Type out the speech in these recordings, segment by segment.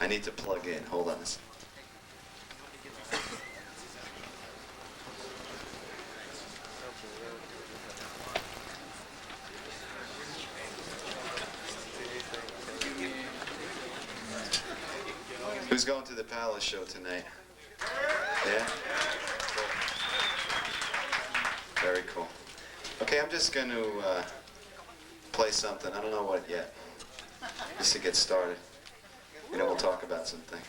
I need to plug in. Hold on a second. Who's going to the Palace show tonight? Yeah? Cool. Very cool. Okay, I'm just going to play something. I don't know what yet. Just to get started. You know, we'll talk about something.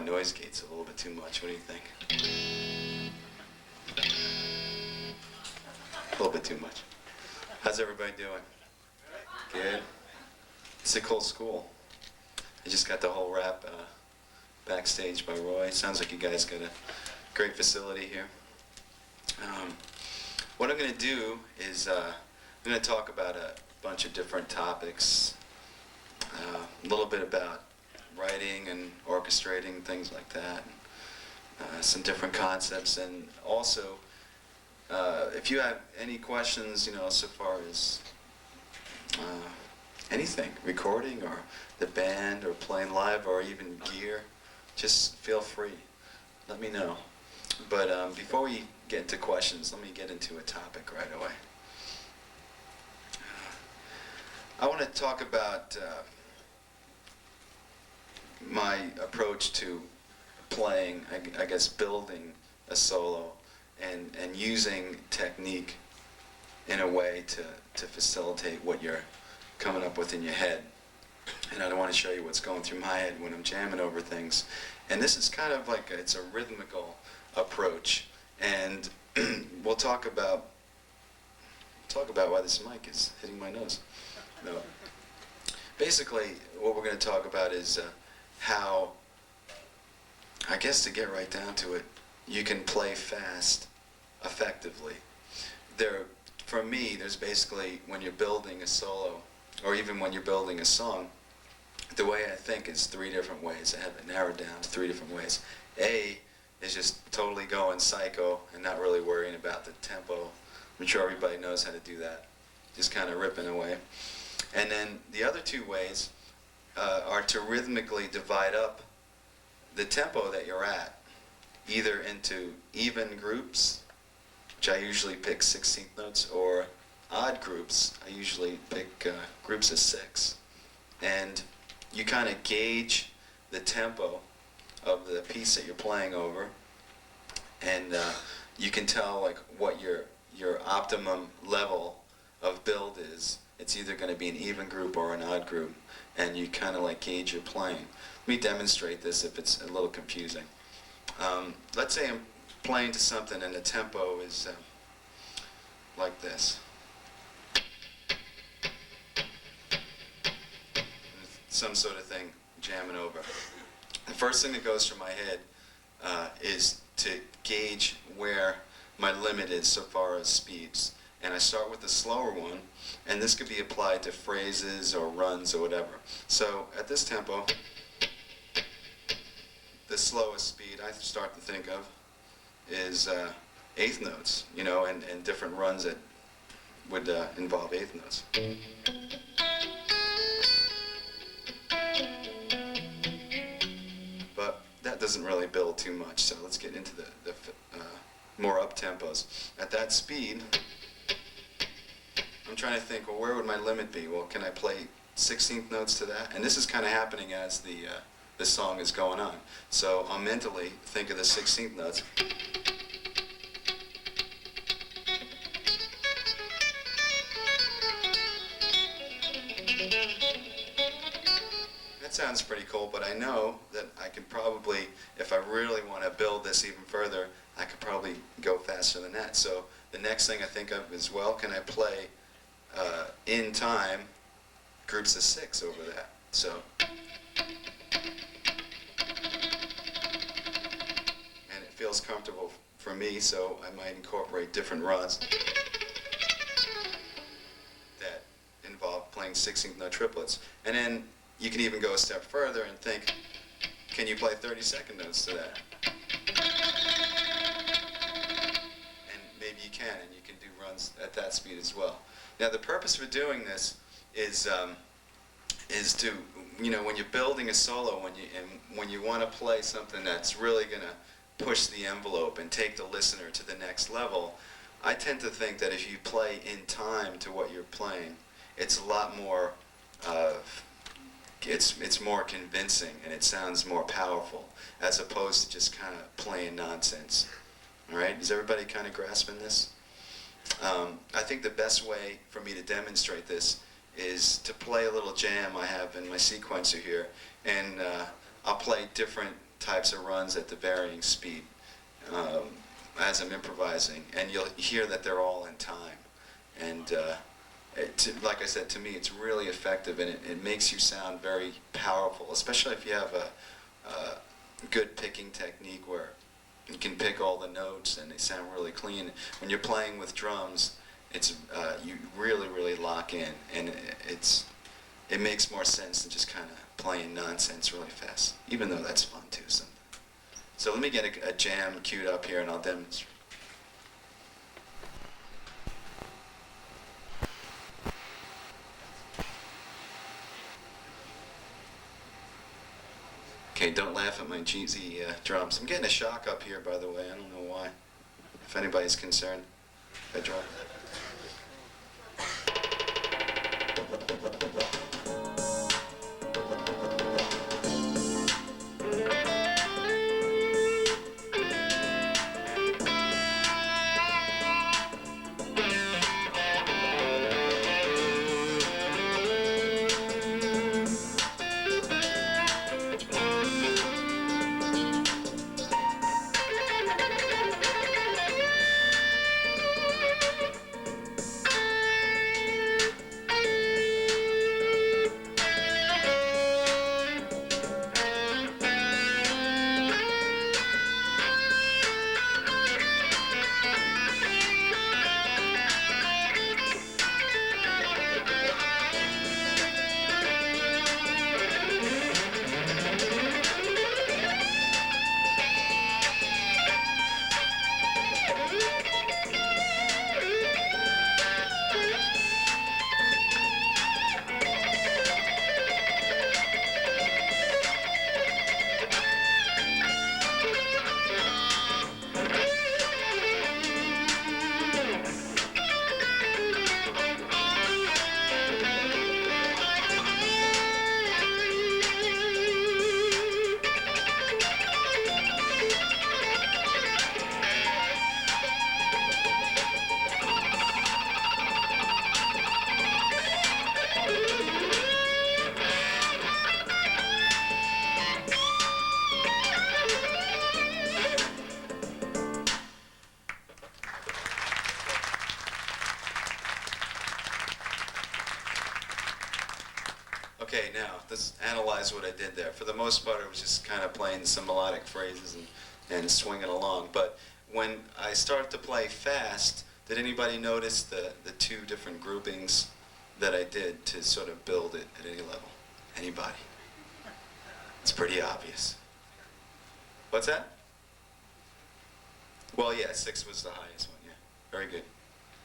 noise gate's a little bit too much. What do you think? A little bit too much. How's everybody doing? Good? It's a cool school. I just got the whole rap backstage by Roy. Sounds like you guys got a great facility here. What I'm going to do is I'm going to talk about a bunch of different topics. A little bit about writing and orchestrating, things like that. Some different concepts, and also if you have any questions, so far as anything, recording or the band or playing live or even gear, just feel free. Let me know. But before we get into questions, let me get into a topic right away. I want to talk about my approach to playing, I guess building a solo and using technique in a way to facilitate what you're coming up with in your head. And I want to show you what's going through my head when I'm jamming over things. And this is kind of like it's a rhythmical approach. And we'll talk about why this mic is hitting my nose. No. Basically, what we're going to talk about is how, I guess to get right down to it, you can play fast effectively. For me, there's basically, when you're building a solo, or even when you're building a song, the way I think is 3 different ways. I have it narrowed down to 3 different ways. A is just totally going psycho and not really worrying about the tempo. I'm sure everybody knows how to do that. Just kind of ripping away. And then the other 2 ways are to rhythmically divide up the tempo that you're at, either into even groups, which I usually pick 16th notes, or odd groups. I usually pick groups of 6. And you kind of gauge the tempo of the piece that you're playing over, and you can tell like what your optimum level of build is. It's either going to be an even group or an odd group, and you kind of like gauge your playing. Let me demonstrate this if it's a little confusing. Let's say I'm playing to something and the tempo is like this. Some sort of thing jamming over. The first thing that goes through my head is to gauge where my limit is so far as speeds. And I start with the slower one, and this could be applied to phrases or runs or whatever. So at this tempo, the slowest speed I start to think of is 8th notes, and different runs that would involve 8th notes. But that doesn't really build too much, so let's get into the more up tempos. At that speed, I'm trying to think, well, where would my limit be? Well, can I play 16th notes to that? And this is kind of happening as the song is going on. So I'll mentally think of the 16th notes. That sounds pretty cool, but I know that I could probably, if I really want to build this even further, I could probably go faster than that. So the next thing I think of is, well, can I play in time groups of 6 over that? So, and it feels comfortable for me, so I might incorporate different runs that involve playing 16th note triplets. And then you can even go a step further and think, can you play 32nd notes to that? And maybe you can, and you can do runs at that speed as well. Now the purpose for doing this is to, when you're building a solo, when you want to play something that's really going to push the envelope and take the listener to the next level, I tend to think that if you play in time to what you're playing, it's a lot more, it's more convincing and it sounds more powerful as opposed to just kind of playing nonsense. All right, is everybody kind of grasping this? I think the best way for me to demonstrate this is to play a little jam I have in my sequencer here, and I'll play different types of runs at the varying speed as I'm improvising, and you'll hear that they're all in time. And like I said, to me, it's really effective, and it makes you sound very powerful, especially if you have a good picking technique where you can pick all the notes and they sound really clean. When you're playing with drums, it's you really lock in, and it makes more sense than just kind of playing nonsense really fast, even though that's fun too sometimes. So let me get a jam queued up here and I'll demonstrate. Okay, don't laugh at my cheesy drums. I'm getting a shock up here, by the way. I don't know why. If anybody's concerned, if I drop. Okay, now let's analyze what I did there. For the most part, it was just kind of playing some melodic phrases and swinging along. But when I started to play fast, did anybody notice the two different groupings that I did to sort of build it at any level? Anybody? It's pretty obvious. What's that? Well, yeah, 6 was the highest one, yeah. Very good.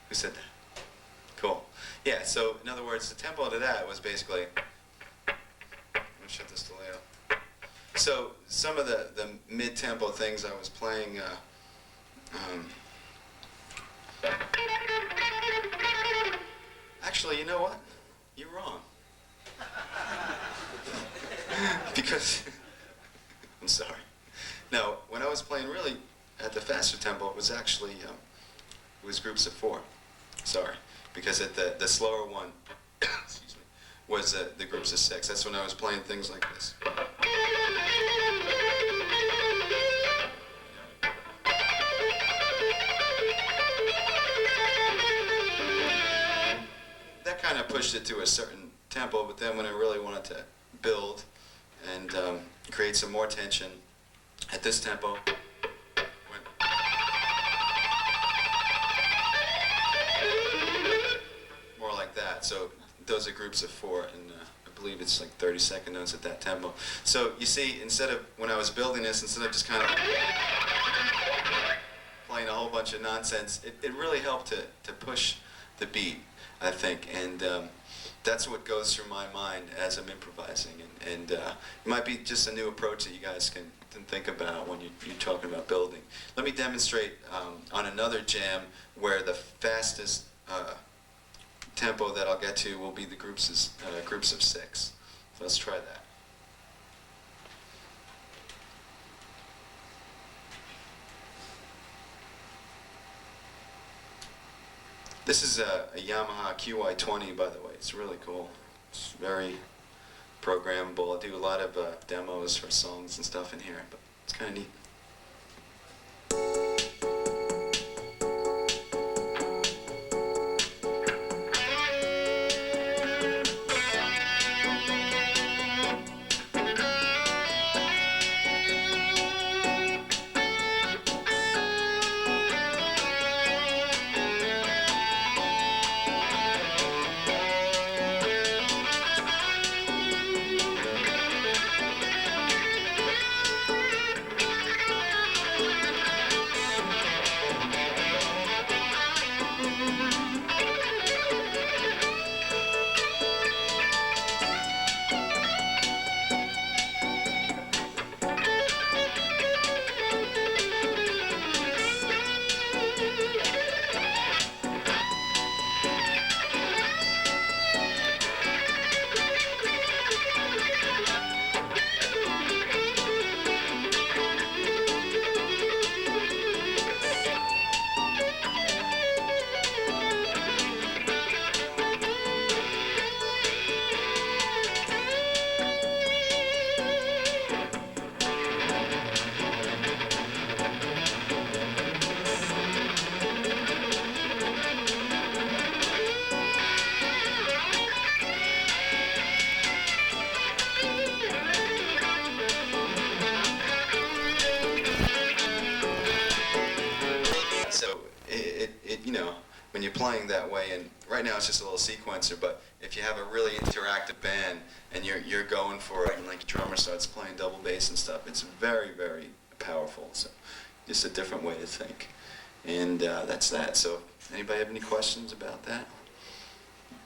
Who said that? Cool. Yeah, so in other words, the tempo to that was basically... Shut this delay up. So some of the mid-tempo things I was playing, actually, you know what? You're wrong. Because, I'm sorry. No, when I was playing really at the faster tempo, it was actually, it was groups of 4. Sorry. Because at the slower one, excuse me, was the groups of 6. That's when I was playing things like this. That kind of pushed it to a certain tempo, but then when I really wanted to build and create some more tension at this tempo, went more like that. So those are groups of 4, and I believe it's like 30-second notes at that tempo. So you see, instead of, when I was building this, instead of just kind of playing a whole bunch of nonsense, it really helped to push the beat, I think, and that's what goes through my mind as I'm improvising, and it might be just a new approach that you guys can think about when you're talking about building. Let me demonstrate on another jam where the fastest tempo that I'll get to will be the groups of 6. So let's try that. This is a Yamaha QI20, by the way. It's really cool. It's very programmable. I do a lot of demos for songs and stuff in here. But kind of neat. So you know, when you're playing that way, and right now it's just a little sequencer, but if you have a really interactive band and you're going for it, and like the drummer starts playing double bass and stuff, it's very, very powerful. So just a different way to think. And that's that. So anybody have any questions about that?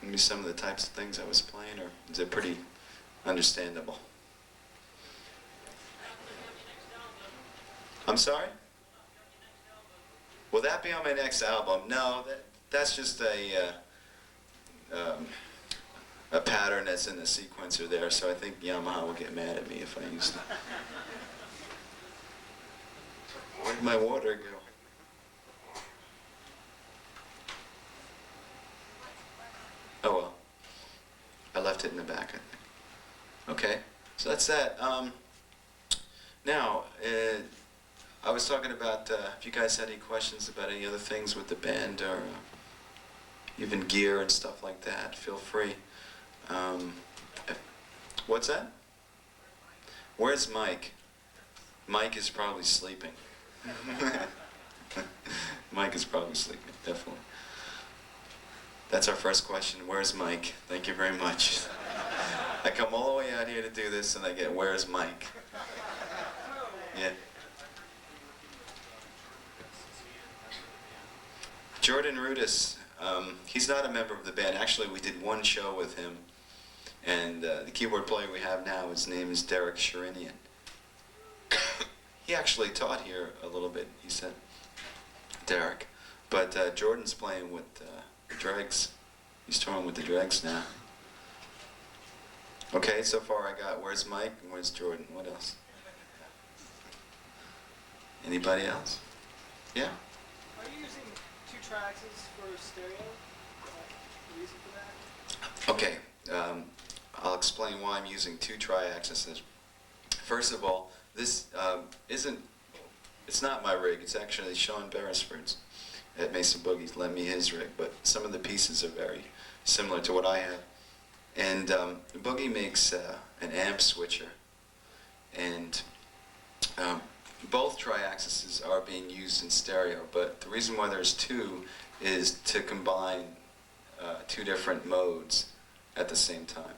Maybe some of the types of things I was playing, or is it pretty understandable? I'm sorry? Will that be on my next album? No, that's just a pattern that's in the sequencer there, so I think Yamaha will get mad at me if I use that. Where'd my water go? Oh well. I left it in the back, I think. Okay, so that's that. Now, I was talking about if you guys had any questions about any other things with the band, or even gear and stuff like that, feel free. What's that? Where's Mike? Mike is probably sleeping. Mike is probably sleeping, definitely. That's our first question. Where's Mike? Thank you very much. I come all the way out here to do this, and I get, where's Mike? Yeah. Jordan Rudis, he's not a member of the band. Actually, we did one show with him, and the keyboard player we have now, his name is Derek Sherinian. He actually taught here a little bit, he said, Derek. But Jordan's playing with the Dregs. He's touring with the Dregs now. Okay, so far I got, where's Mike and where's Jordan? What else? Anybody else? Yeah? Are you using two tri-axes for stereo? The reason for that? Okay, I'll explain why I'm using two tri-axes. First of all, this it's not my rig, it's actually Sean Beresford's at Mesa Boogie's lent me his rig, but some of the pieces are very similar to what I have. And Boogie makes an amp switcher, and both tri-axes are being used in stereo, but the reason why there's two is to combine two different modes at the same time.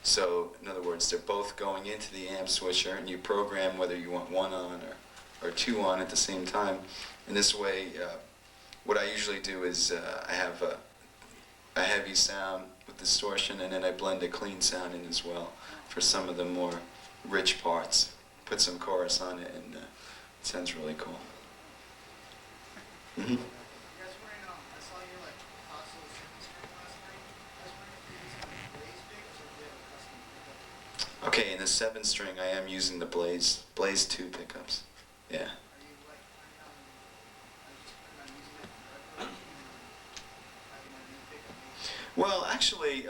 So, in other words, they're both going into the amp switcher, and you program whether you want one on or two on at the same time. And this way, what I usually do is I have a heavy sound with distortion, and then I blend a clean sound in as well for some of the more rich parts. Put some chorus on it, and it sounds really cool. Mm-hmm. Okay, in the 7-string, I am using the Blaze 2 pickups. Yeah. Well, actually,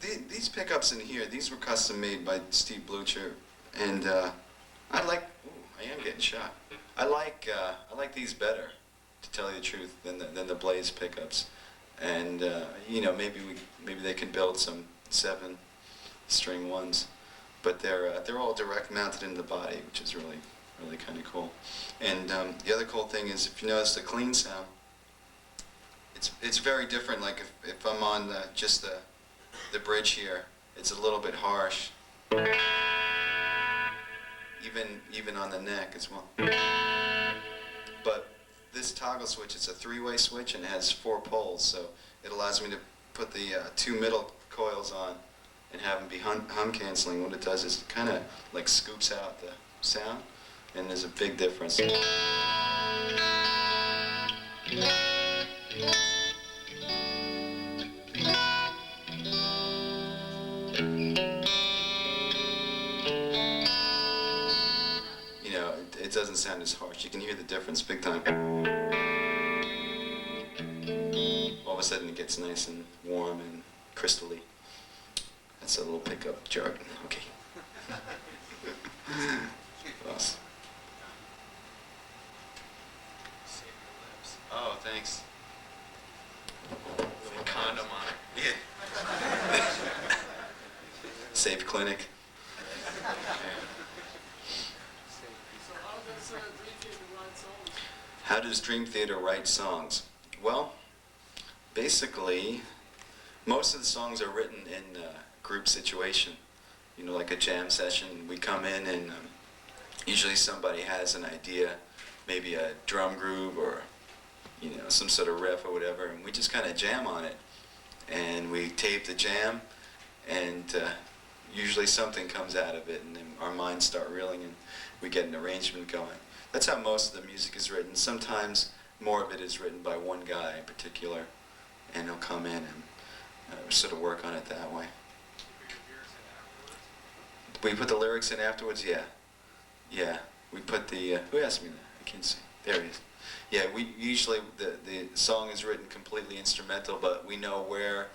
these pickups in here, these were custom made by Steve Blucher, and I I am getting shot. I like these better, to tell you the truth, than the Blaze pickups. And you know, maybe they can build some 7-string ones, but they're all direct mounted into the body, which is really kind of cool. And the other cool thing is, if you notice the clean sound, it's very different. Like if I'm on just the bridge here, it's a little bit harsh. Even on the neck as well. But this toggle switch, it's a 3-way switch and it has 4 poles, so it allows me to put the 2 middle coils on and have them be hum canceling. What it does is it kind of like scoops out the sound, and there's a big difference. You know, it doesn't sound as harsh. You can hear the difference big time. All of a sudden it gets nice and warm and crystally. That's a little pickup jargon. Okay. What else? Save your lips. Oh, thanks. Little condom on it. Yeah. Safe clinic. So how does Dream Theater write songs? How does Dream Theater write songs? Well, basically, most of the songs are written in a group situation. You know, like a jam session. We come in and usually somebody has an idea, maybe a drum groove or, you know, some sort of riff or whatever, and we just kind of jam on it. And we tape the jam, and usually something comes out of it, and then our minds start reeling, and we get an arrangement going. That's how most of the music is written. Sometimes more of it is written by one guy in particular, and he'll come in and sort of work on it that way. We put the lyrics in afterwards? Yeah. Yeah. We put the, who asked me that? I can't see. There he is. Yeah, we usually, the song is written completely instrumental, but we know where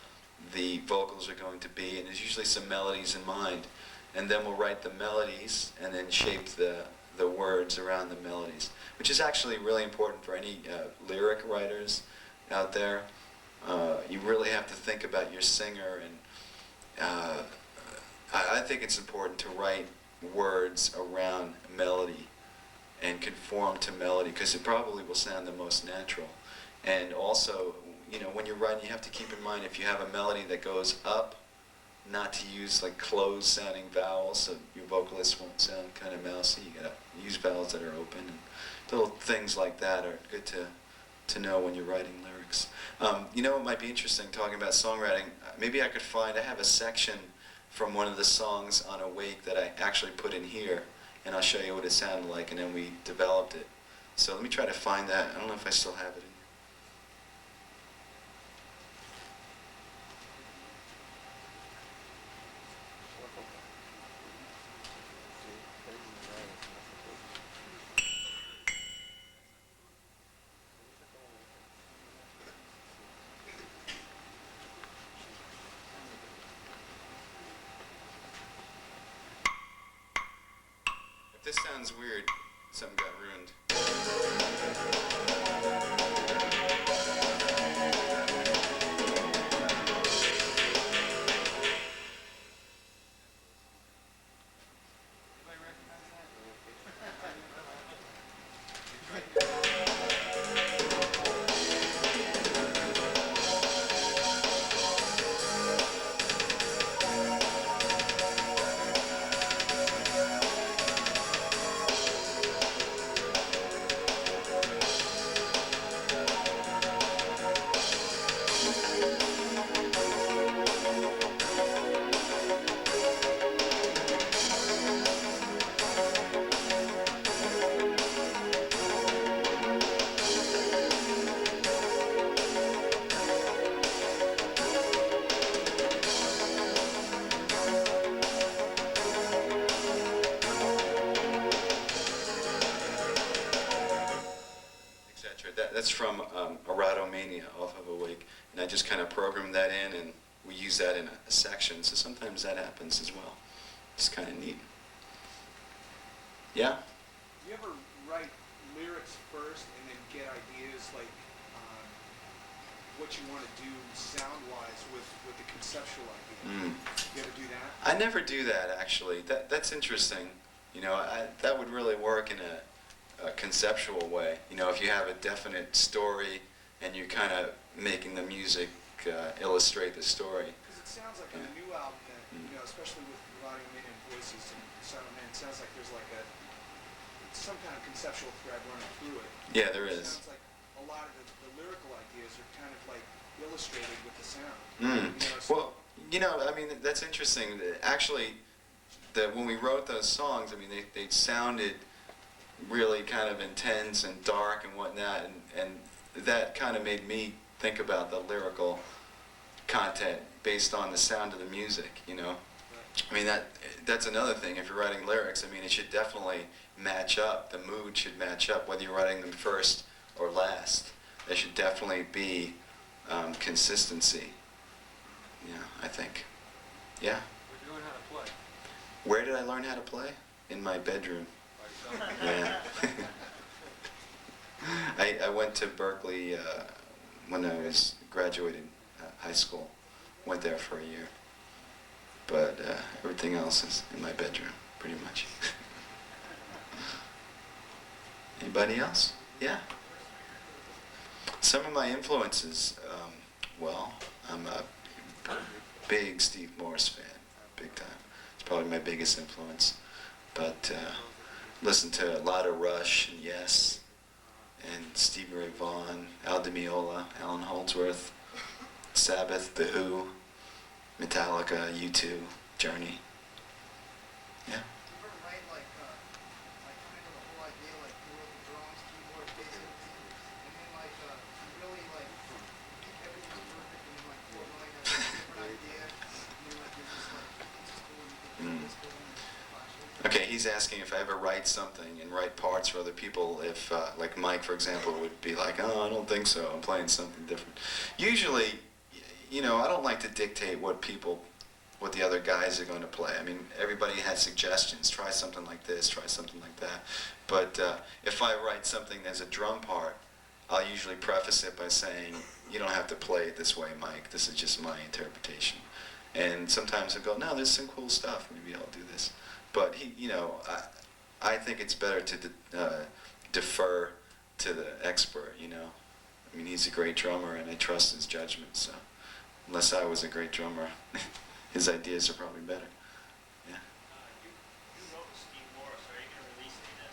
the vocals are going to be, and there's usually some melodies in mind. And then we'll write the melodies and then shape the words around the melodies, which is actually really important for any lyric writers out there. You really have to think about your singer, and I think it's important to write words around melody and conform to melody, because it probably will sound the most natural. And also, you know, when you're writing, you have to keep in mind, if you have a melody that goes up, not to use like closed sounding vowels, so your vocalist won't sound kind of mousy. You gotta use vowels that are open, and little things like that are good to know when you're writing lyrics. You know, it might be interesting talking about songwriting. Maybe I have a section from one of the songs on Awake that I actually put in here, and I'll show you what it sounded like, and then we developed it. So let me try to find that. I don't know if I still have it in here. If this sounds weird, something got ruined. Anybody recognize That's from Eratomania off of Awake, and I just kind of programmed that in, and we use that in a section, so sometimes that happens as well. It's kind of neat. Yeah? you ever write lyrics first and then get ideas like what you want to do sound-wise with the conceptual idea? You ever do that? I never do that, actually. That's interesting. You know, that would really work in a conceptual way. You know, if you have a definite story and you're kind of making the music illustrate the story. Because it sounds like on the new album that, you know, especially with Audio Man and Voices and Silent Man, it sounds like there's like some kind of conceptual thread running through it. Yeah, there It is. sounds like a lot of the lyrical ideas are kind of like illustrated with the sound. Mm. You know, so Well, you know, I mean, that's interesting. Actually, when we wrote those songs, I mean, they sounded really kind of intense and dark and whatnot, and that kind of made me think about the lyrical content based on the sound of the music, you know. I mean, that's another thing. If you're writing lyrics, I mean, it should definitely match up. The mood should match up, whether you're writing them first or last. There should definitely be consistency. Yeah, I think. Yeah. Where'd you learn how to play? Where did I learn how to play? In my bedroom. By yourself? Yeah. I went to Berkeley when I was graduated high school. Went there for a year. But everything else is in my bedroom, pretty much. Anybody else? Yeah. Some of my influences, well, I'm a big Steve Morse fan, big time. It's probably my biggest influence. But listen to a lot of Rush and Yes, and Stevie Ray Vaughan, Al Di Meola, Alan Holdsworth, Sabbath, The Who, Metallica, U2, Journey. Yeah. You ever write like kind of the whole idea, like you wrote the drums, keyboard, bass, and then like you really like think everything's perfect, and then like 4 million has a different idea, and then like you're just like, this is cool, you think this cool, and then it clashes. Okay, he's asking if I ever write something and write parts for other people, if, like Mike, for example, would be like, oh, I don't think so, I'm playing something different. Usually, you know, I don't like to dictate what the other guys are going to play. I mean, everybody has suggestions, try something like this, try something like that. But if I write something as a drum part, I'll usually preface it by saying, you don't have to play it this way, Mike, this is just my interpretation. And sometimes I'll go, no, there's some cool stuff, maybe I'll do this. But you know, I think it's better to defer to the expert, you know. I mean, he's a great drummer, and I trust his judgment, so unless I was a great drummer, his ideas are probably better. Yeah. You wrote with Steve Morse. Are you going to release any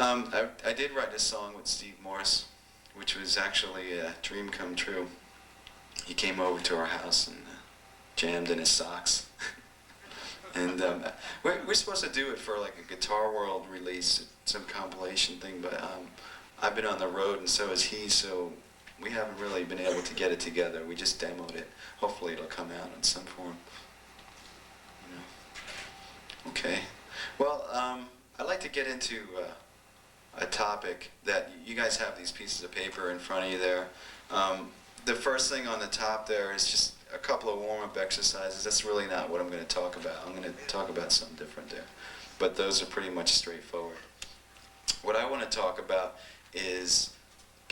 of that stuff? I did write a song with Steve Morse, which was actually a dream come true. He came over to our house and jammed in his socks. And we're supposed to do it for like a Guitar World release, some compilation thing, but I've been on the road and so has he, so we haven't really been able to get it together. We just demoed it. Hopefully it'll come out in some form. You know. Okay. Well, I'd like to get into a topic that you guys have these pieces of paper in front of you there. The first thing on the top there is just a couple of warm-up exercises. That's really not what I'm going to talk about. I'm going to talk about something different there. But those are pretty much straightforward. What I want to talk about is,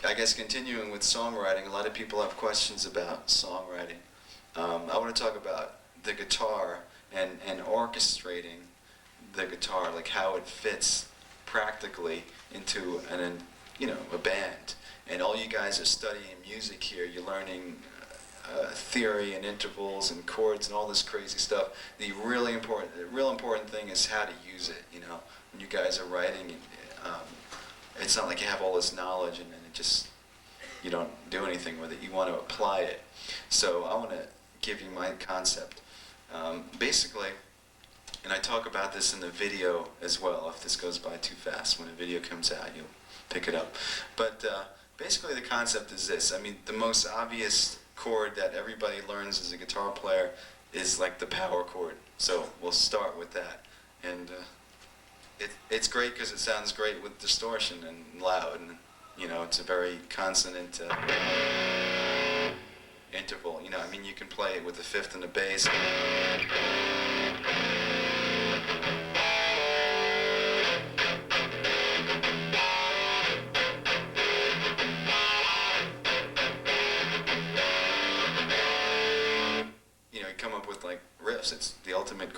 I guess, continuing with songwriting. A lot of people have questions about songwriting. I want to talk about the guitar and orchestrating the guitar, like how it fits practically into a band. And all you guys are studying music here. You're learning theory and intervals and chords and all this crazy stuff. The real important thing is how to use it. You know, when you guys are writing, it's not like you have all this knowledge and then you don't do anything with it. You want to apply it. So I want to give you my concept. Basically, and I talk about this in the video as well. If this goes by too fast, when a video comes out, you'll pick it up. But basically the concept is this. I mean, the most obvious chord that everybody learns as a guitar player is like the power chord. So we'll start with that. And it's great because it sounds great with distortion and loud. And, you know, it's a very consonant interval. You know, I mean, you can play it with the fifth and the bass.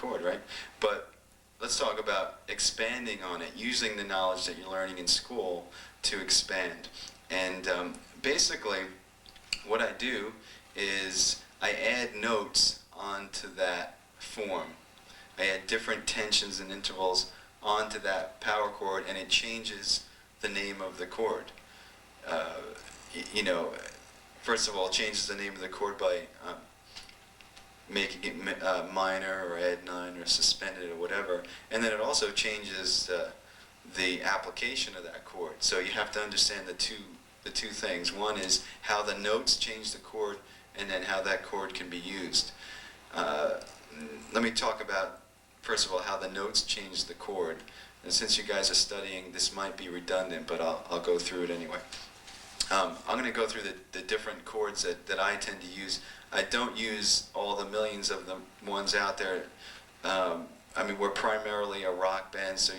chord, right? But let's talk about expanding on it, using the knowledge that you're learning in school to expand. And basically, what I do is I add notes onto that form. I add different tensions and intervals onto that power chord, and it changes the name of the chord. You know, first of all, it changes the name of the chord by making it minor or add 9 or suspended or whatever, and then it also changes the application of that chord. So you have to understand the two things. One is how the notes change the chord, and then how that chord can be used. Let me talk about, first of all, how the notes change the chord. And since you guys are studying, this might be redundant, but I'll go through it anyway. I'm going to go through the different chords that I tend to use. I don't use all the millions of the ones out there. I mean, we're primarily a rock band, so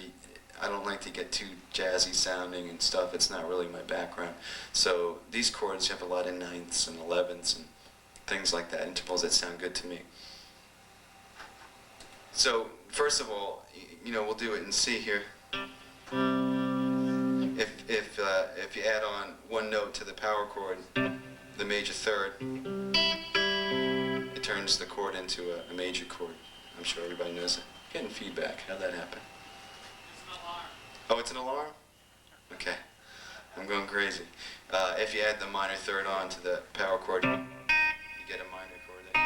I don't like to get too jazzy sounding and stuff. It's not really my background. So these chords, you have a lot of ninths and 11ths and things like that, intervals that sound good to me. So first of all, you know, we'll do it in C here. If you add on one note to the power chord, the major third, it turns the chord into a major chord. I'm sure everybody knows it. Getting feedback. How'd that happen? It's an alarm. Oh, it's an alarm? Okay. I'm going crazy. If you add the minor third on to the power chord, you get a minor chord there.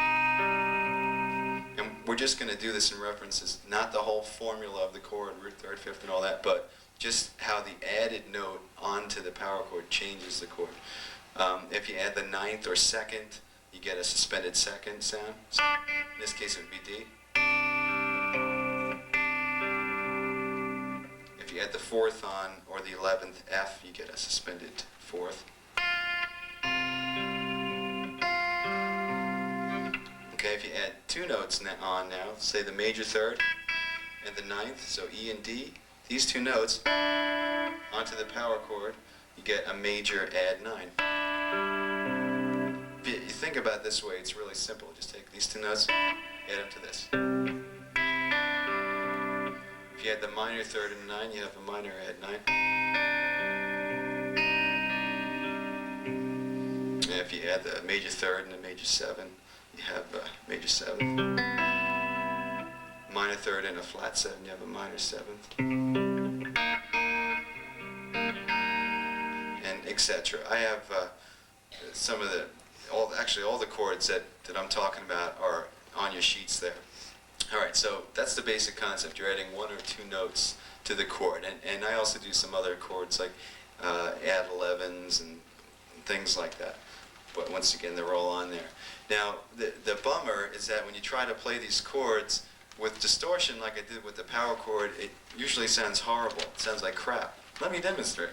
And we're just going to do this in references, not the whole formula of the chord, root third, fifth, and all that, but just how the added note onto the power chord changes the chord. If you add the ninth or second, you get a suspended second sound. So in this case, it would be D. If you add the fourth on, or the 11th F, you get a suspended fourth. Okay, if you add two notes on now, say the major third and the ninth, so E and D, these two notes onto the power chord, you get a major add 9. If you think about it this way, it's really simple. Just take these two notes, add them to this. If you add the minor third and 9, you have a minor add 9. And if you add the major third and the major 7, you have a major 7th. Minor third and a flat 7, you have a minor 7th. And etc. I have some of all the chords that I'm talking about are on your sheets there. Alright, so that's the basic concept. You're adding one or two notes to the chord. And I also do some other chords like add 11s and things like that. But once again, they're all on there. Now, the bummer is that when you try to play these chords with distortion like I did with the power chord, it usually sounds horrible. It sounds like crap. Let me demonstrate.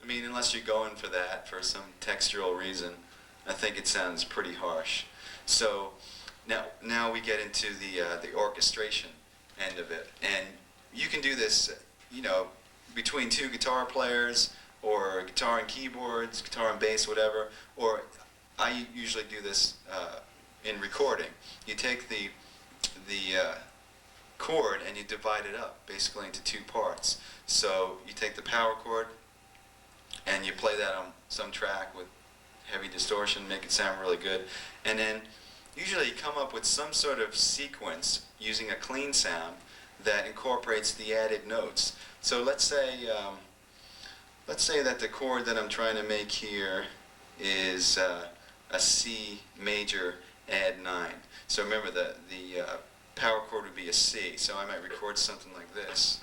I mean, unless you're going for that for some textural reason, I think it sounds pretty harsh. So now we get into the orchestration end of it, and you can do this, you know, between two guitar players, or guitar and keyboards, guitar and bass, whatever. Or I usually do this in recording. You take the chord and you divide it up basically into two parts. So you take the power chord and you play that on some track with heavy distortion, make it sound really good, and then usually you come up with some sort of sequence using a clean sound that incorporates the added notes. So let's say that the chord that I'm trying to make here is a C major add 9. So remember the power chord would be a C. So I might record something like this.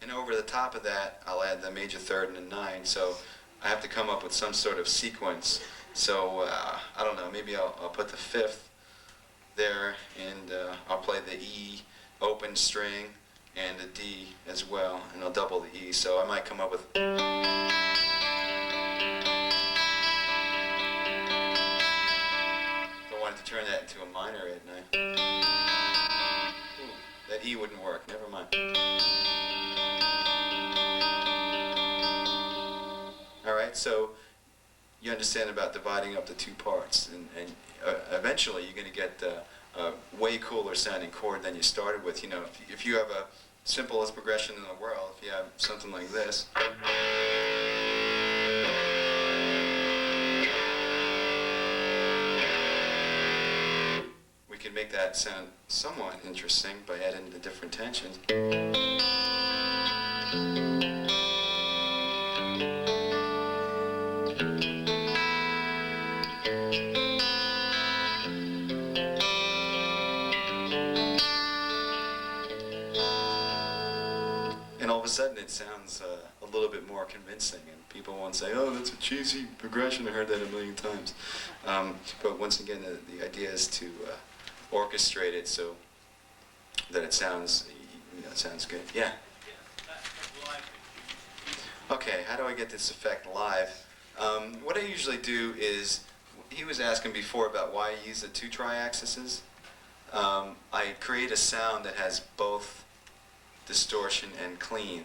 And over the top of that, I'll add the major third and a 9. So I have to come up with some sort of sequence. So I don't know, maybe I'll put the 5th there, and I'll play the E open string and a D as well, and I'll double the E. So I might come up with. If I wanted to turn that into minor add 9. Ooh, that E wouldn't work. Never mind. All right, so you understand about dividing up the two parts, and eventually you're going to get a way cooler sounding chord than you started with. You know, if you have a simplest progression in the world, if you have something like this, we can make that sound somewhat interesting by adding the different tensions. And all of a sudden it sounds a little bit more convincing, and people won't say, oh, that's a cheesy progression, I heard that a million times. But once again, the idea is to orchestrate it so that it sounds, it sounds good. Yeah? Okay, how do I get this effect live? What I usually do is, he was asking before about why I use the 2 triaxises. I create a sound that has both distortion and clean,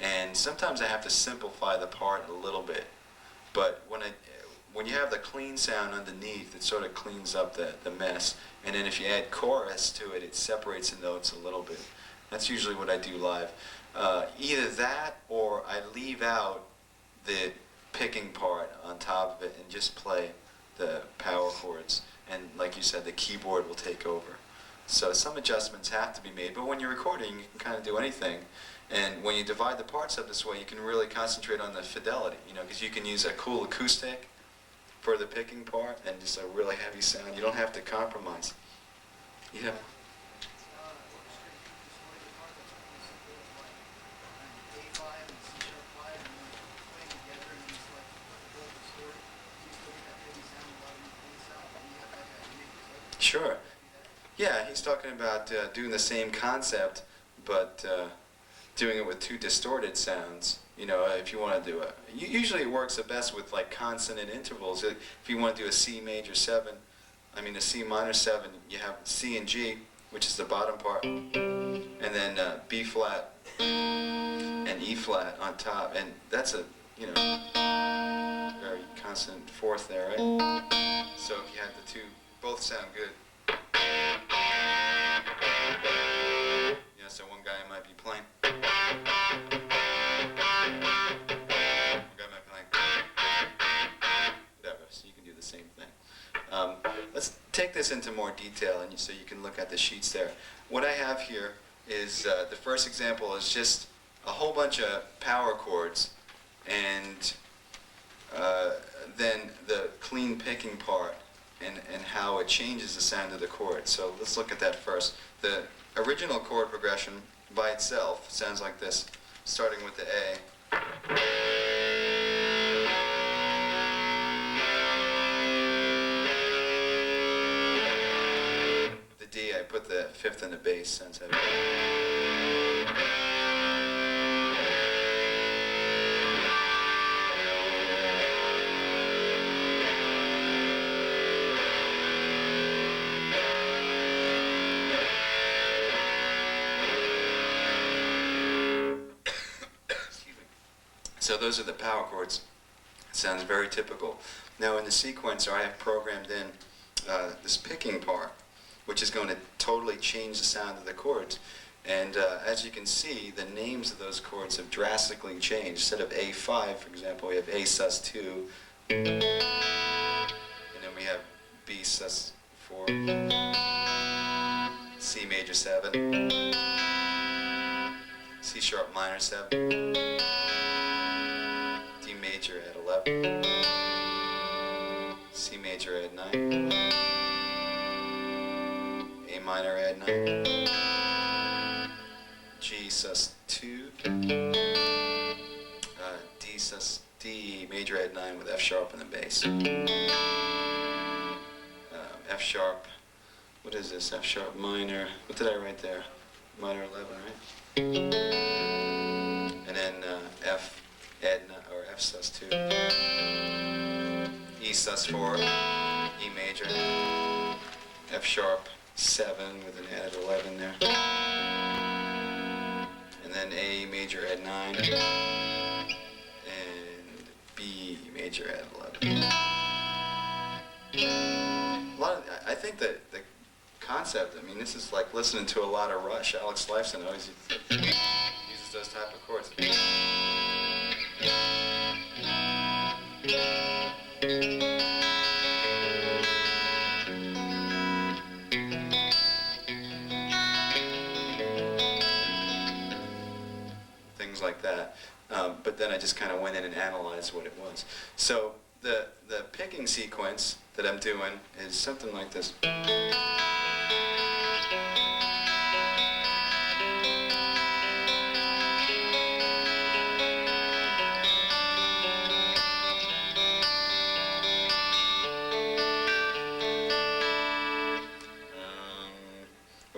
and sometimes I have to simplify the part a little bit, but when you have the clean sound underneath, it sort of cleans up the mess, and then if you add chorus to it, it separates the notes a little bit. That's usually what I do live. Either that, or I leave out the picking part on top of it and just play the power chords, and like you said, the keyboard will take over. So some adjustments have to be made, but when you're recording, you can kind of do anything. And when you divide the parts up this way, you can really concentrate on the fidelity, because you can use a cool acoustic for the picking part and just a really heavy sound. You don't have to compromise. Yeah. Sure. Yeah, he's talking about doing the same concept, but doing it with 2 distorted sounds. If you want to do it, usually it works the best with like consonant intervals. If you want to do a C major 7, a C minor 7, you have C and G, which is the bottom part, and then B flat and E flat on top, and that's a very consonant fourth there, right? So if you have the 2, both sound good. So one guy might be playing. One guy might be playing. Whatever. So you can do the same thing. Let's take this into more detail, and so you can look at the sheets there. What I have here is the first example is just a whole bunch of power chords, and then the clean picking part, and how it changes the sound of the chord. So let's look at that first. The original chord progression by itself sounds like this, starting with the A. The D, I put the 5th in the bass, sounds heavy. So those are the power chords. It sounds very typical. Now in the sequencer, I have programmed in this picking part, which is going to totally change the sound of the chords. And as you can see, the names of those chords have drastically changed. Instead of A5, for example, we have A sus2, and then we have B sus4, C major 7, C sharp minor 7, D major at 11, C major at 9, A minor at 9, G sus 2, D major at 9 with F sharp in the bass, F sharp, what is this, F sharp minor, what did I write there, minor 11, right? And then F add 9, or F sus 2, E sus 4, E major, F sharp 7 with an added 11 there. And then A major add 9. And B major add 11. I think that the concept, I mean, this is like listening to a lot of Rush. Alex Lifeson always uses those type of chords. Things like that. But then I just kind of went in and analyzed what it was. So the picking sequence that I'm doing is something like this.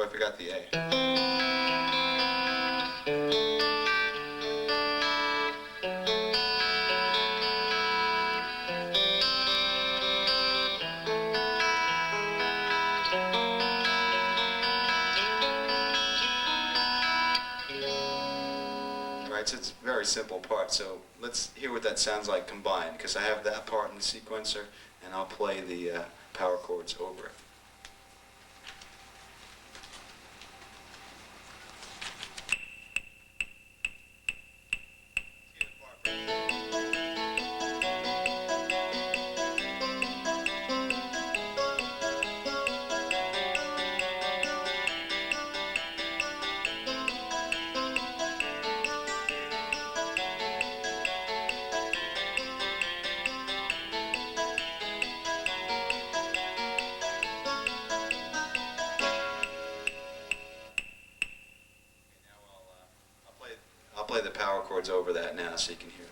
Oh, I forgot the A. Right, so it's a very simple part. So let's hear what that sounds like combined, because I have that part in the sequencer, and I'll play the power chords over it. I'll play the power chords over that now so you can hear it.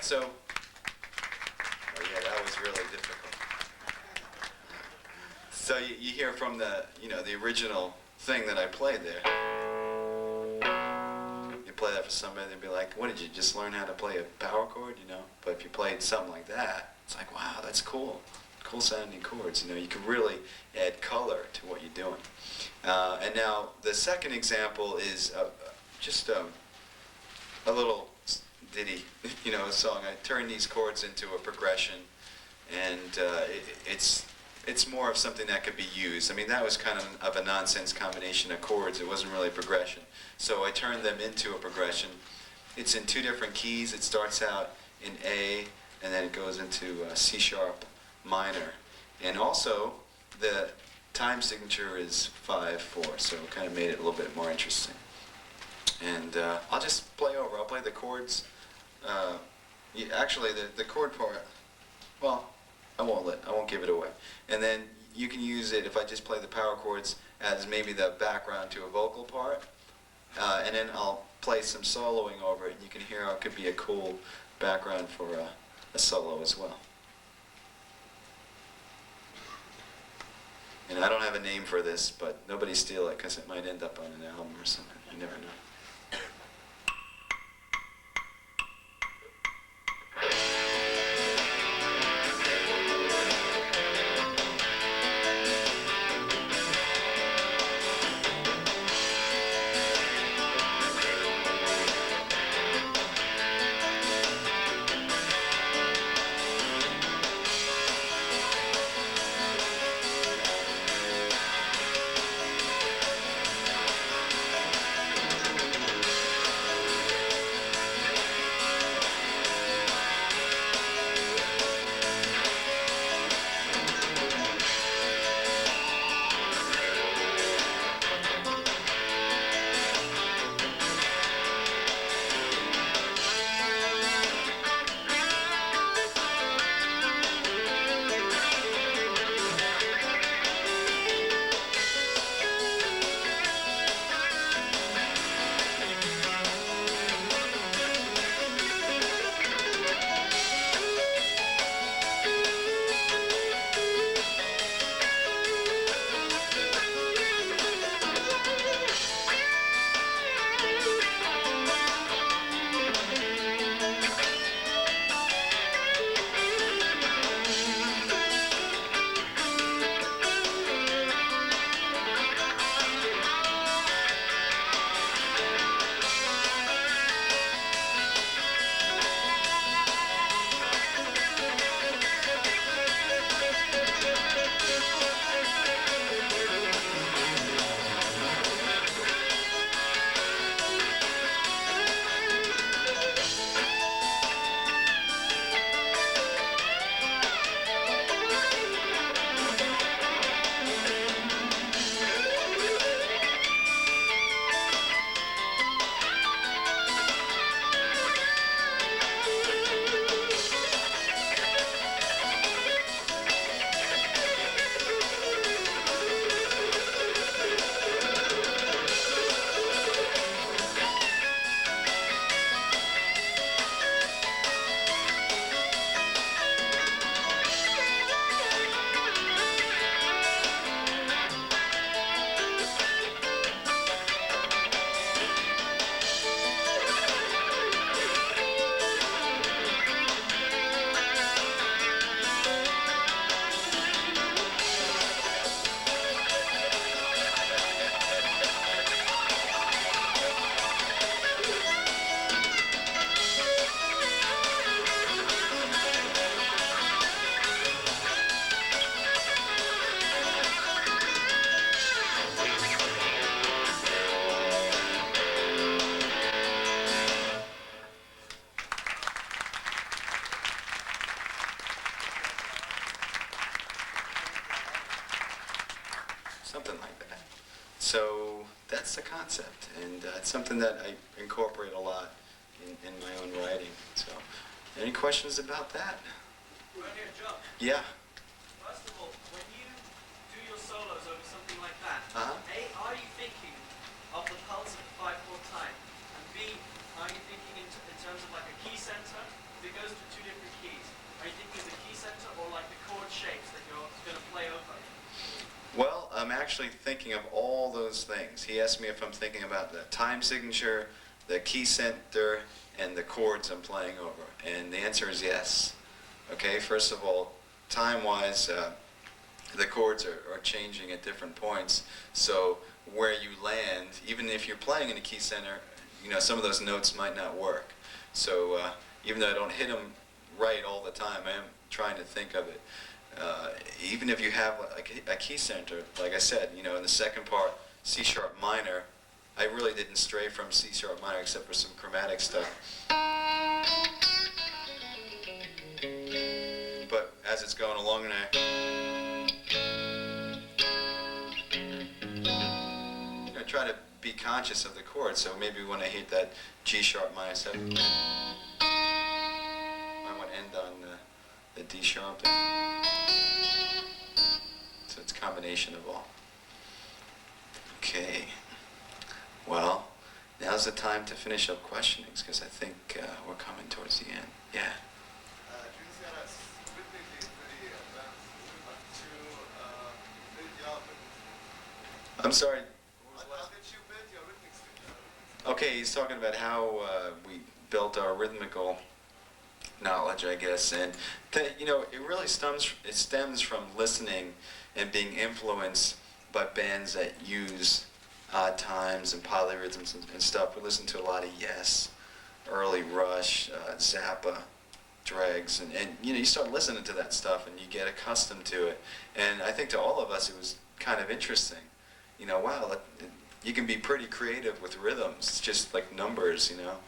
So, oh yeah, that was really difficult. So you hear from the, the original thing that I played there. You play that for somebody, they'd be like, what, did you just learn how to play a power chord, But if you played something like that, it's like, wow, that's cool. Cool sounding chords, you can really add color to what you're doing. And now the second example is just a little ditty, a song. I turn these chords into a progression, and it's more of something that could be used. I mean, that was kind of a nonsense combination of chords. It wasn't really a progression. So I turned them into a progression. It's in 2 different keys. It starts out in A, and then it goes into C sharp minor. And also, the time signature is 5/4, so it kind of made it a little bit more interesting. And I'll just play over. I'll play the chords. Actually, the chord part, well, I won't give it away. And then you can use it, if I just play the power chords, as maybe the background to a vocal part. And then I'll play some soloing over it, and you can hear how it could be a cool background for a solo as well. And I don't have a name for this, but nobody steal it, because it might end up on an album or something. You never know. that's the concept, and it's something that I incorporate a lot in my own writing. So, any questions about that? Right here, John. Yeah. First of all, when you do your solos over something like that, Uh-huh. A, are you thinking of the pulse of the 5/4 time? And B, are you thinking in terms of like a key center? If it goes to two different keys, are you thinking of the key center or like the chord shapes that you're going to play over? Well, I'm actually thinking of all those things. He asked me if I'm thinking about the time signature, the key center, and the chords I'm playing over. And the answer is yes. Okay, first of all, time-wise, the chords are changing at different points. So where you land, even if you're playing in a key center, you know, some of those notes might not work. So even though I don't hit them right all the time, I am trying to think of it. Even if you have a key center, like I said, you know, in the second part, C sharp minor, I really didn't stray from C sharp minor except for some chromatic stuff. But as it's going along, and I try to be conscious of the chord. So maybe when I hit that G sharp minor 7, I want to end on the D sharp. So it's a combination of all. Okay. Well, now's the time to finish up questionings because I think we're coming towards the end. Yeah. I'm sorry. Okay, he's talking about how we built our rhythmical knowledge, I guess, and you know, it really stems from listening and being influenced by bands that use odd times and polyrhythms and stuff. We listen to a lot of Yes, early Rush, Zappa, Dregs, and you know, you start listening to that stuff and you get accustomed to it. And I think to all of us it was kind of interesting. You know, wow, you can be pretty creative with rhythms. It's just like numbers, you know.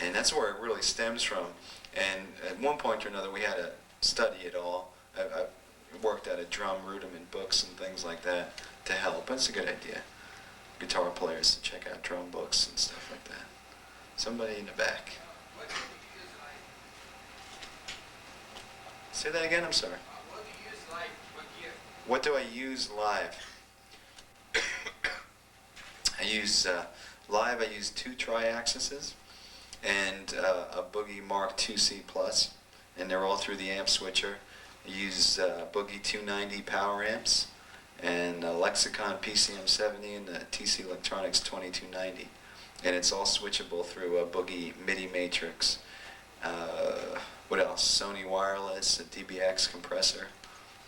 And that's where it really stems from. And at one point or another, we had to study it all. I worked at a drum rudiment books and things like that to help. But it's a good idea. Guitar players to check out drum books and stuff like that. Somebody in the back. What do you use like? Say that again, I'm sorry. What do you use like? What gear? What do I use live? I use live. I use 2 tri-axes and a Boogie Mark 2C Plus, and they're all through the amp switcher. I use Boogie 290 power amps and Lexicon PCM 70 and the TC Electronics 2290, and it's all switchable through a Boogie MIDI matrix. What else? Sony wireless, a DBX compressor.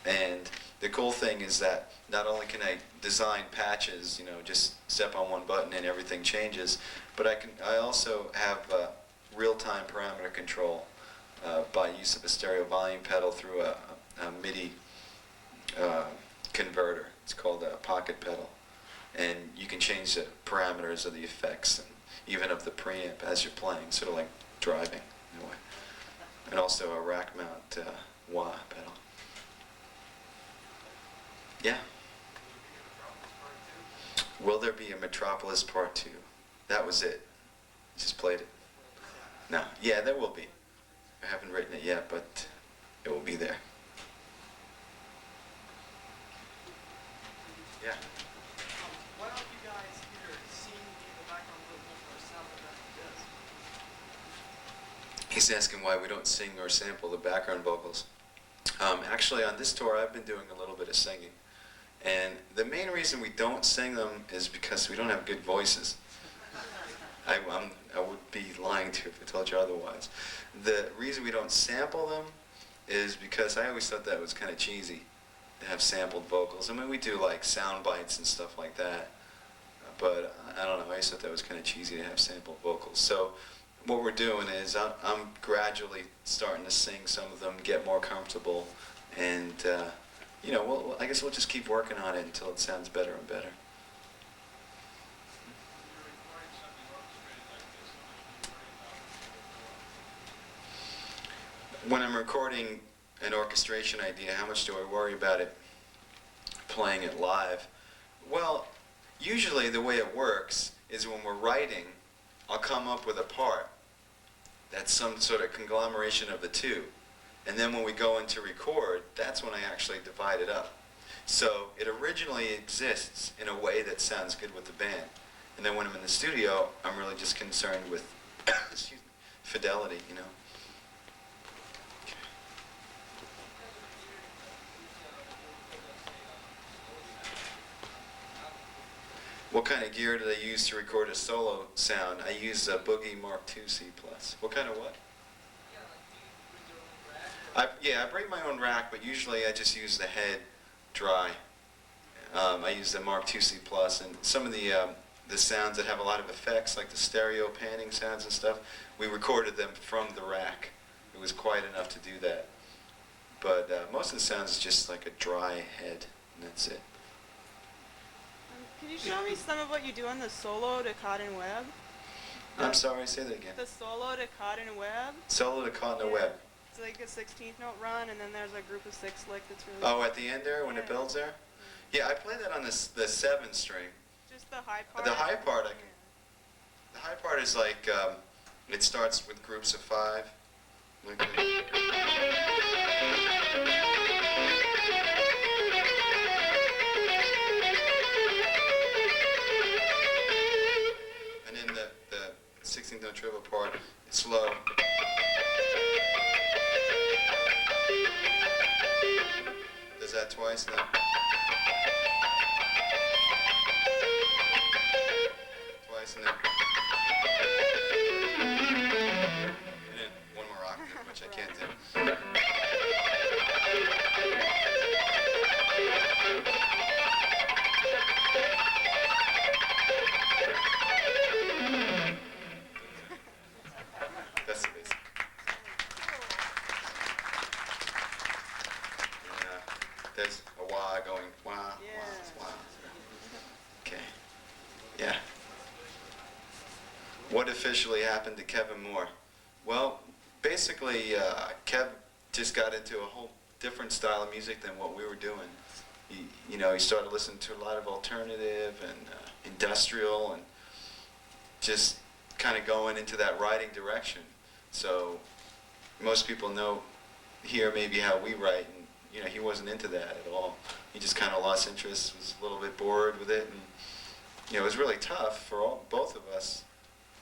And the cool thing is that not only can I design patches, you know, just step on one button and everything changes, but I also have real-time parameter control by use of a stereo volume pedal through a MIDI converter. It's called a pocket pedal, and you can change the parameters of the effects and even of the preamp as you're playing, sort of like driving in a way. And also a rack mount wah pedal. Yeah. Will there be a Metropolis Part 2? That was it. Just played it. No. Yeah, there will be. I haven't written it yet, but it will be there. Yeah. Why don't you guys either sing the background vocals or sample that does? He's asking why we don't sing or sample the background vocals. Actually, on this tour, I've been doing a little bit of singing. And the main reason we don't sing them is because we don't have good voices. I would be lying to you if I told you otherwise. The reason we don't sample them is because I always thought that was kind of cheesy to have sampled vocals. I mean, we do like sound bites and stuff like that, but I don't know, I always thought that was kind of cheesy to have sampled vocals. So what we're doing is I'm gradually starting to sing some of them, get more comfortable, and you know, I guess we'll just keep working on it until it sounds better and better. When I'm recording an orchestration idea, how much do I worry about it playing it live? Well, usually the way it works is when we're writing, I'll come up with a part that's some sort of conglomeration of the two. And then when we go into record, that's when I actually divide it up. So it originally exists in a way that sounds good with the band. And then when I'm in the studio, I'm really just concerned with excuse me, fidelity, you know. What kind of gear did I use to record a solo sound? I used a Boogie Mark II C+. What kind of what? I bring my own rack, but usually I just use the head dry. I use the Mark II C+, and some of the sounds that have a lot of effects, like the stereo panning sounds and stuff, we recorded them from the rack. It was quite enough to do that. But most of the sounds is just like a dry head, and that's it. Can you show me some of what you do on the solo to Cotton Web? I'm sorry, say that again. The solo to Cotton Web? Solo to Caught in a Yeah. Web. It's like a 16th note run, and then there's a group of 6 lick that's really Oh, at the end there, when it Yeah. builds there? Yeah, I play that on the 7 string. just the high part. The high part, Yeah. the high part is like, it starts with groups of 5. Like and then the 16th note treble part, it's slow. Does that twice now? Twice and then. And then one more octave, which I can't do. That's the basic. There's a wah going wah, Yeah. wah, wah. Okay. Yeah. What officially happened to Kevin Moore? Well, basically, Kev just got into a whole different style of music than what we were doing. He started listening to a lot of alternative and industrial and just kind of going into that writing direction. So most people know here maybe how we write, and he wasn't into that at all. He just kind of lost interest, was a little bit bored with it, and it was really tough for both of us,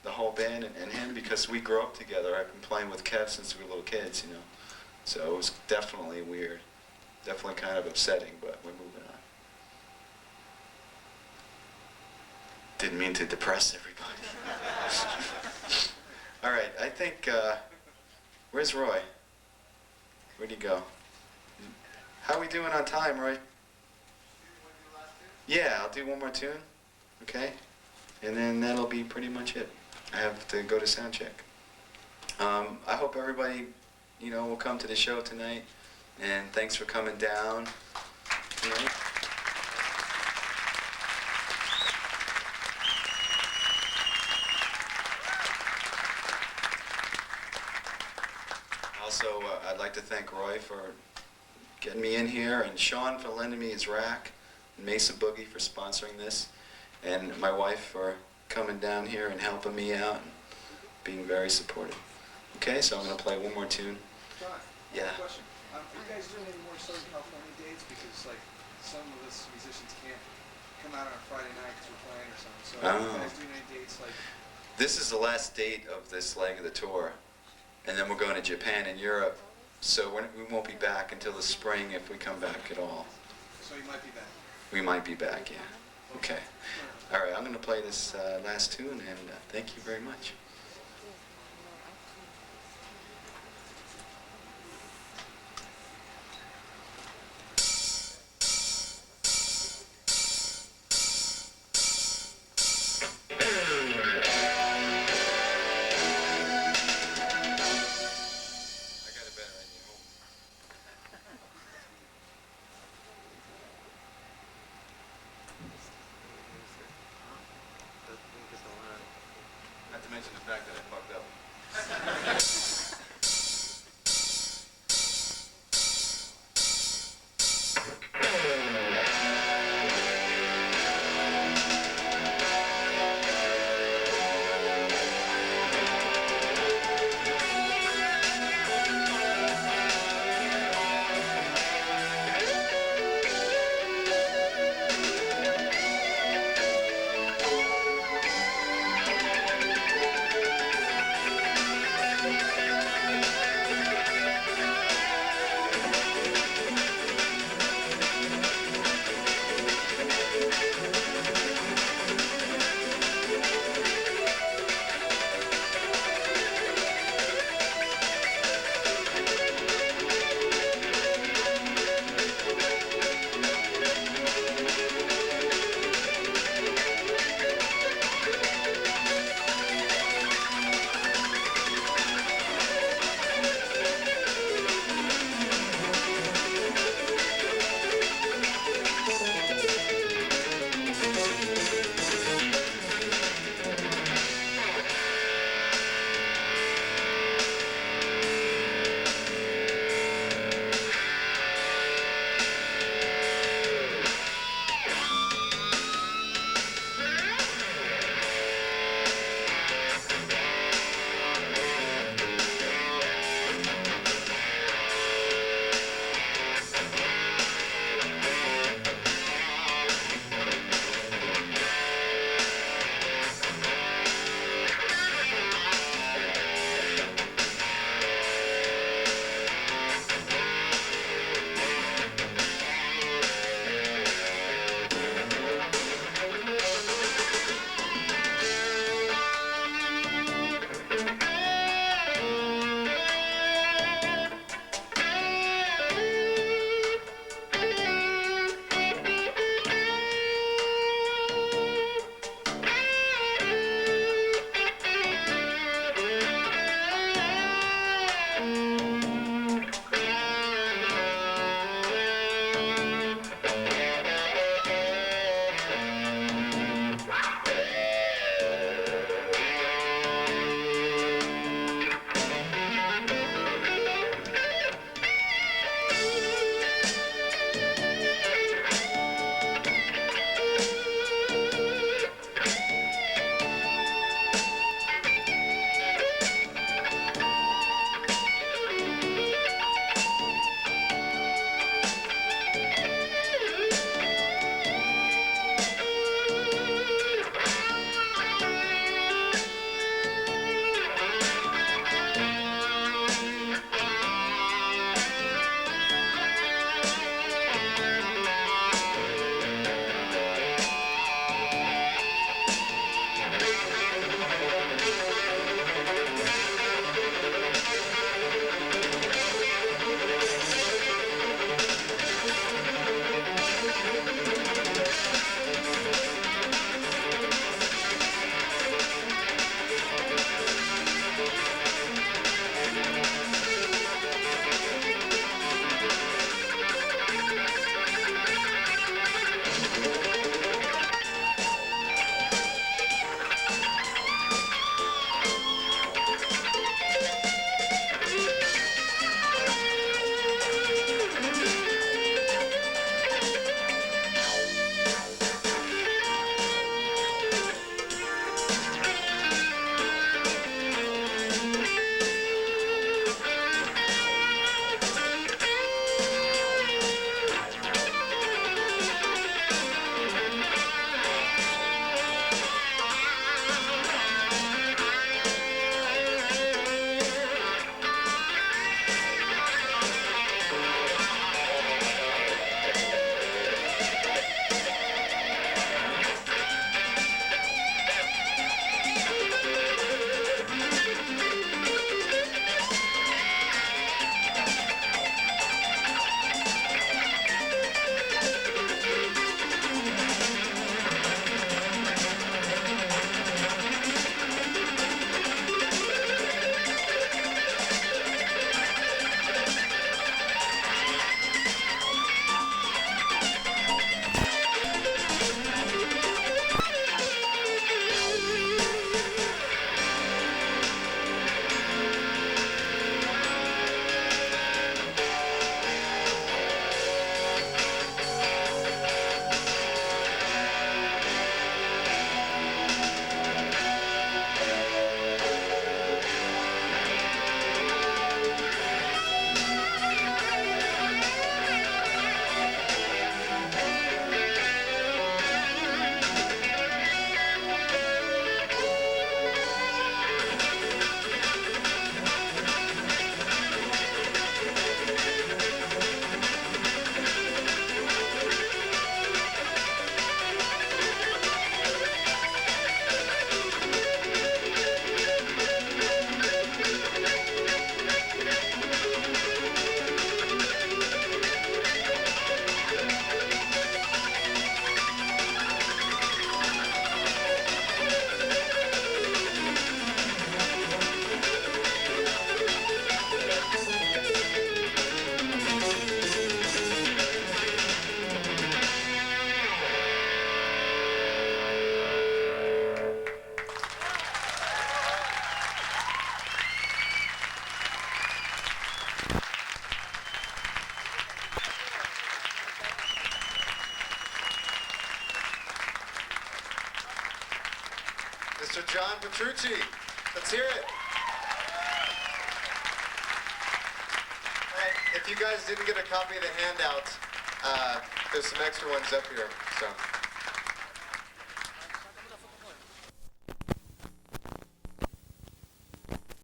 the whole band and him, because we grew up together. I've been playing with Kev since we were little kids, So it was definitely weird, definitely kind of upsetting, but we're moving on. Didn't mean to depress everybody. All right, I think, where's Roy? Where'd he go? How are we doing on time, Roy? Yeah, I'll do one more tune, okay? And then that'll be pretty much it. I have to go to sound check. I hope everybody, will come to the show tonight, and thanks for coming down tonight. Also, I'd like to thank Roy for getting me in here, and Sean for lending me his rack, and Mesa Boogie for sponsoring this, and my wife for coming down here and helping me out and being very supportive. Okay, so I'm going to play one more tune. John, Yeah. question. Are you guys doing any more Southern California dates? Because some of us musicians can't come out on a Friday night because we're playing or something. So are you guys doing any dates This is the last date of this leg of the tour, and then we're going to Japan and Europe, so we won't be back until the spring if we come back at all. So you might be back. We might be back, yeah. Okay. All right, I'm going to play this last tune, and thank you very much. Not to mention the fact that I fucked up. Mr. John Petrucci. Let's hear it. Hey, if you guys didn't get a copy of the handout, there's some extra ones up here. So.